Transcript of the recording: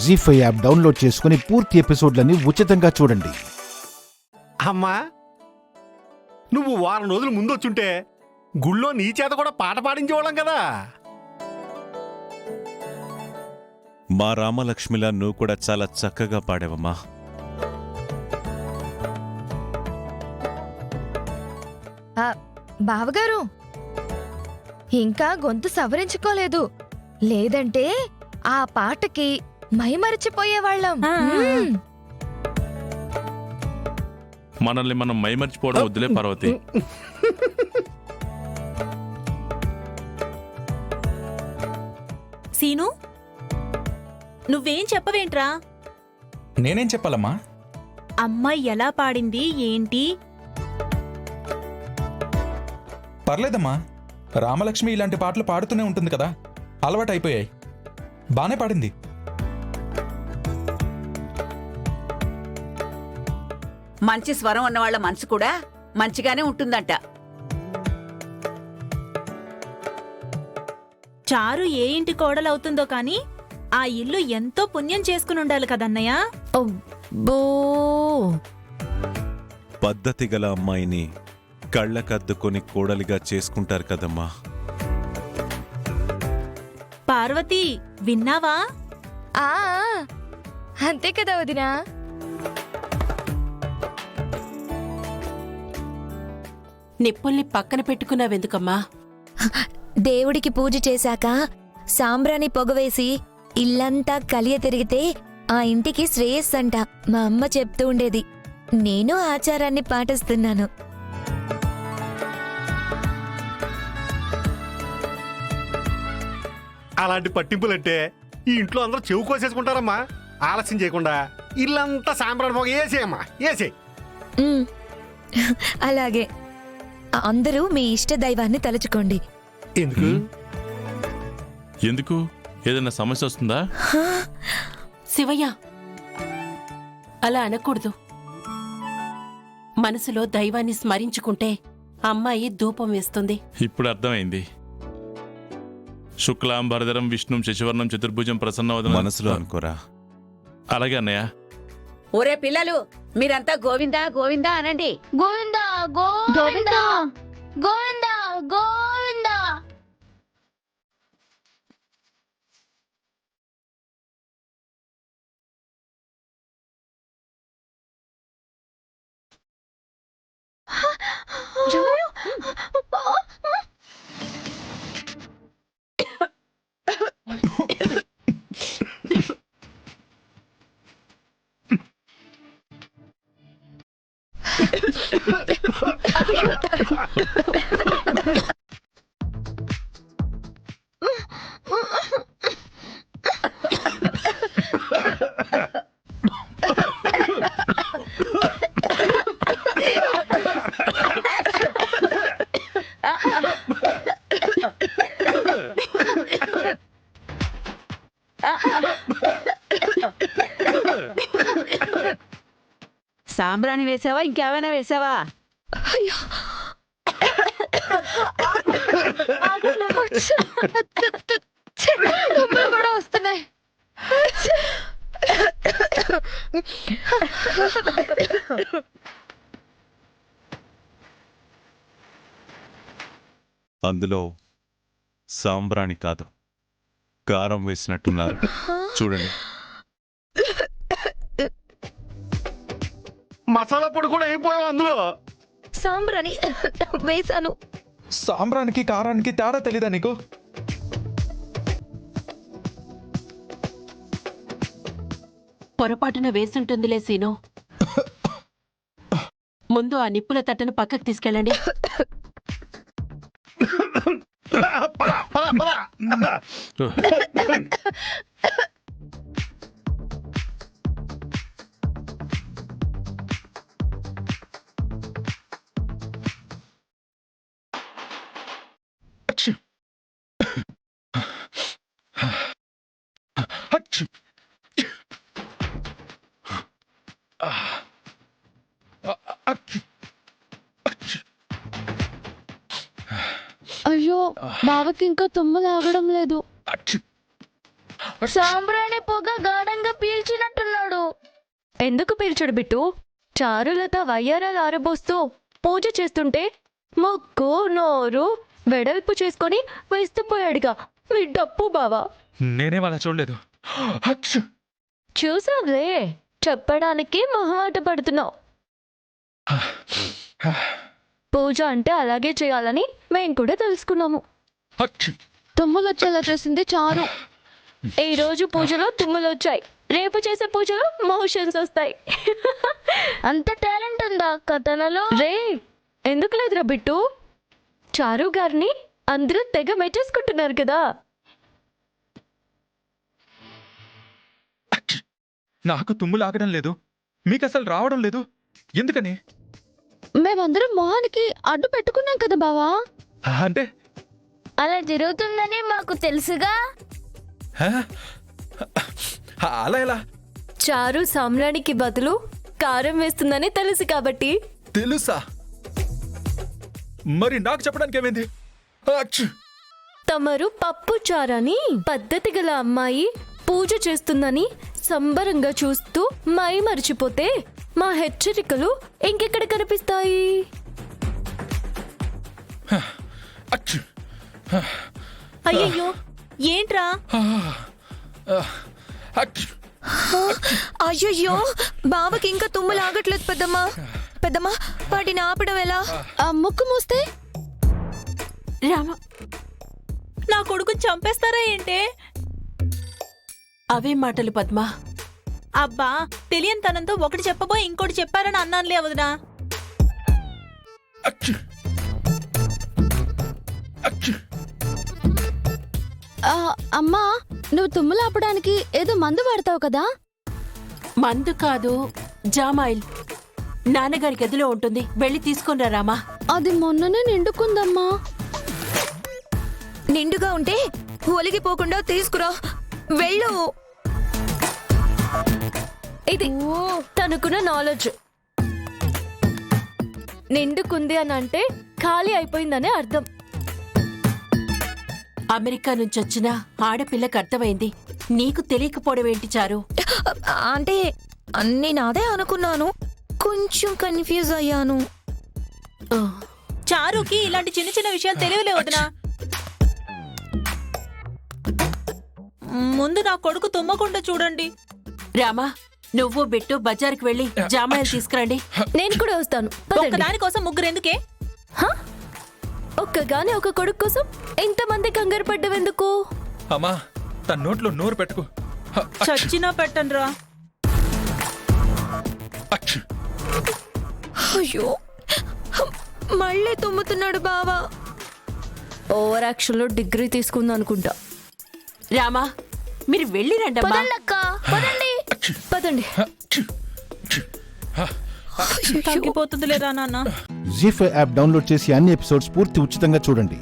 జీ5 app download చేసుకుని పూర్తి ఎపిసోడ్లని ఉచితంగా చూడండి. అమ్మా, నువ్వు వారం రోజులు ముందొచ్చుంటే గుళ్ళో నీ చేత కూడా పాట పాడించేవాళ్ళం కదా. మా రామలక్ష్మిలా నువ్వు కూడా చాలా చక్కగా పాడావమ్మా. బావగారు, ఇంకా గొంతు సవరించుకోలేదు, లేదంటే ఆ పాటకి మైమరిచిపోయేవాళ్ళం. మనల్ని మనం మైమర్చిపోవడం వద్దులే పార్వతి. సీను, నువ్వేం చెప్పవేంట్రా? నేనేం చెప్పాలమ్మా? అమ్మాయి ఎలా పాడింది ఏంటి? పర్లేదమ్మా, రామలక్ష్మి ఇలాంటి పాటలు పాడుతూనే ఉంటుంది కదా, అలవాటు అయిపోయాయి. బానే పాడింది. మంచి స్వరం ఉన్నవాళ్ల మనసు కూడా మంచిగానే ఉంటుందంట. చారు ఏ ఇంటి కోడలవుతుందో కాని ఆ ఇల్లు ఎంతో పుణ్యం చేసుకుని ఉండాలి కదన్నయ్య. పద్ధతి గల అమ్మాయిని కళ్ళకద్దుకొని కోడలిగా చేసుకుంటారు కదమ్మా. పార్వతి, విన్నావా? అంతే కదా వదినా. నిప్పుల్ని పక్కన పెట్టుకున్నావెందుకమ్మా? దేవుడికి పూజ చేశాక సాంబ్రాణి పొగవేసి ఇల్లంతా కలియ తిరిగితే ఆ ఇంటికి శ్రేయస్సంట మా అమ్మ చెప్తూ ఉండేది. నేను ఆచారాన్ని పాటిస్తున్నాను. అలాంటి పట్టింపులంటే ఈ ఇంట్లో అందరూ చెవు కోసేసుకుంటారమ్మా. ఆలస్యం చేయకుండా ఇల్లంతా సాంబ్రాణి పొగ వేసేయమ్మా, వేసే. అలాగే అందరూ మీ ఇష్ట దైవాన్ని తలుచుకోండి. ఎందుకు? ఎందుకు? ఏదైనా సమస్య వస్తుందా? శివయ్య, అలా అనకూడదు. మనసులో దైవాన్ని స్మరించుకుంటే అమ్మాయి ధూపం వేస్తుంది. ఇప్పుడు అర్థమైంది. శుక్లాంబరధరం విష్ణుం శశివర్ణం చతుర్భుజం ప్రసన్నవదనం. మనసులో అనుకోరా. అలాగే అన్నయ్య. ఒరే పిల్లలు, మీరంతా గోవిందా గోవిందా అనండి. గోవిందా గోవిందా గోవిందా గోవిందా. సాంబ్రాణి వేసావా, ఇంకేమైనా వేసావా? కూడా వస్తున్నాయి. అందులో సాంబ్రాణి కాదు, కారం వేసినట్టున్నారు. చూడండి. మసాలా పొడి కూడా అయిపోయావు అందులో. సాంబ్రాణి వేసాను. సాంబ్రానికి కారానికి తేడా తెలీదా నీకు? పొరపాటున వేసుంటుందిలే సీను. ముందు ఆ నిప్పుల తట్టను పక్కకు తీసుకెళ్ళండి. అయ్యో, బావకి ఇంకా తుమ్ము లాగడం లేదు. సాంబ్రాణి పొగ గాఢంగా ఎందుకు పిలిచాడు బిట్టు? చారులత వయ్యారాలు ఆరబోస్తూ పూజ చేస్తుంటే ముక్కు నోరు వెడల్పు చేసుకొని వేస్తుపోయాడుగా మీ డప్పు బావా. నేనేం అలా చూడలేదు. అచ్చు! చూసావులే, చెప్పడానికి మొహమాట పడుతున్నావు. పూజ అంటే అలాగే చేయాలని మేం కూడా తెలుసుకున్నాము. అచ్చు! తుమ్ములొచ్చేలా చేసింది చారు. ఈ రోజు పూజలో తుమ్ములు వచ్చాయి, రేపు చేసే పూజలో మోషన్స్ వస్తాయి. అంత టాలెంట్ ఉందా కథలలో? రే, ఎందుకు లేదురా బిట్టు? చారు గారిని అందరూ తెగ మెచ్చేసుకుంటున్నారు కదా. అచ్చు! నాకు తుమ్ములు ఆగడం లేదు, మీకు అసలు రావడం లేదు. ఎందుకని? మేమందరం మొహానికి అడ్డు పెట్టుకున్నాం కదా బావా. అంటే అలా జరుగుతుందని మాకు తెలుసుగా. హ? అలా ఎలా? చారు సామ్రాణికి బదులు కారం వేస్తుందని తెలుసు కాబట్టి. తెలుసా? మరి నాకు చెప్పడానికి ఏమైంది? అచ్చు! తమరు పప్పు చారని పద్ధతి గల అమ్మాయి పూజ చేస్తుందని సంబరంగా చూస్తూ మై మరిచిపోతే మా హెచ్చరికలు ఇంకెక్కడ కనిపిస్తాయి? అచ్చు! అయ్యయ్యో, ఏంట్రా? అచ్చు! అయ్యయ్యో, బావకి ఇంకా తుమ్ములు ఆగట్లేదు పెద్దమ్మా. పెద్దమ్మా, వాటిని ఆపడం ఎలా? ముక్కు మూస్తే రామ, నా కొడుకు చంపేస్తారా ఏంటే? అవే మాటలు పద్మ. అబ్బా, తెలియని తనంతో ఒకటి చెప్పబోయి ఇంకోటి చెప్పారని అన్నానులే వదినా. అచ్చు! అచ్చు! అమ్మా, నువ్వు తుమ్ములు ఆపడానికి ఏదో మందు వాడతావు కదా? మందు కాదు, జామాయిల్. నాన్నగారి గదిలో ఉంటుంది, వెళ్ళి తీసుకునిరా రామా. అది మొన్ననే నిండుకుందమ్మా. నిండుగా ఉంటే ఒలిగిపోకుండా తీసుకురా, వెళ్ళు. ఇది తనకున్న నాలెడ్జ్. నిండుకుంది అని అంటే ఖాళీ అయిపోయిందనే అర్థం. అమెరికా నుంచి వచ్చిన ఆడపిల్లకి అర్థమైంది, నీకు తెలియకపోవడం ఏంటి చారు? అంటే నేను అదే అనుకున్నాను, కొంచెం కన్ఫ్యూజ్ అయ్యాను. చారుకి ఇలాంటి చిన్న చిన్న విషయాలు తెలియలే వదినా. ముందు నా కొడుకు తుమ్మకుండా చూడండి. రామా, నువ్వు బిట్టు బజార్కి వెళ్ళి జామాయిల్ తీసుకురండి. నేను కూడా వస్తాను. పదండి. ఒక్కదానికోసం ముగ్గురు ఎందుకే? ఒక్కగానే ఒక కొడుకు కోసం ఇంతమంది కంగారు పడ్డవెందుకు? అమ్మా, తన నోట్లో నోరు పెట్టుకో. చచ్చినా పెట్టండ్రా. అచ్చు! అయ్యో, మళ్ళీ తుమ్ముతున్నాడు బావా. ఓవర్ యాక్షన్ లో డిగ్రీ తీసుకుంది అనుకుంటా. రామా, మీరు వెళ్ళి రండమ్మా. పదండి, పదండి. అచ్చు! అచ్చు! తగ్గిపోతుంది లేదా నాన్న? జీ5 యాప్ డౌన్లోడ్ చేసి అన్ని ఎపిసోడ్స్ పూర్తి ఉచితంగా చూడండి.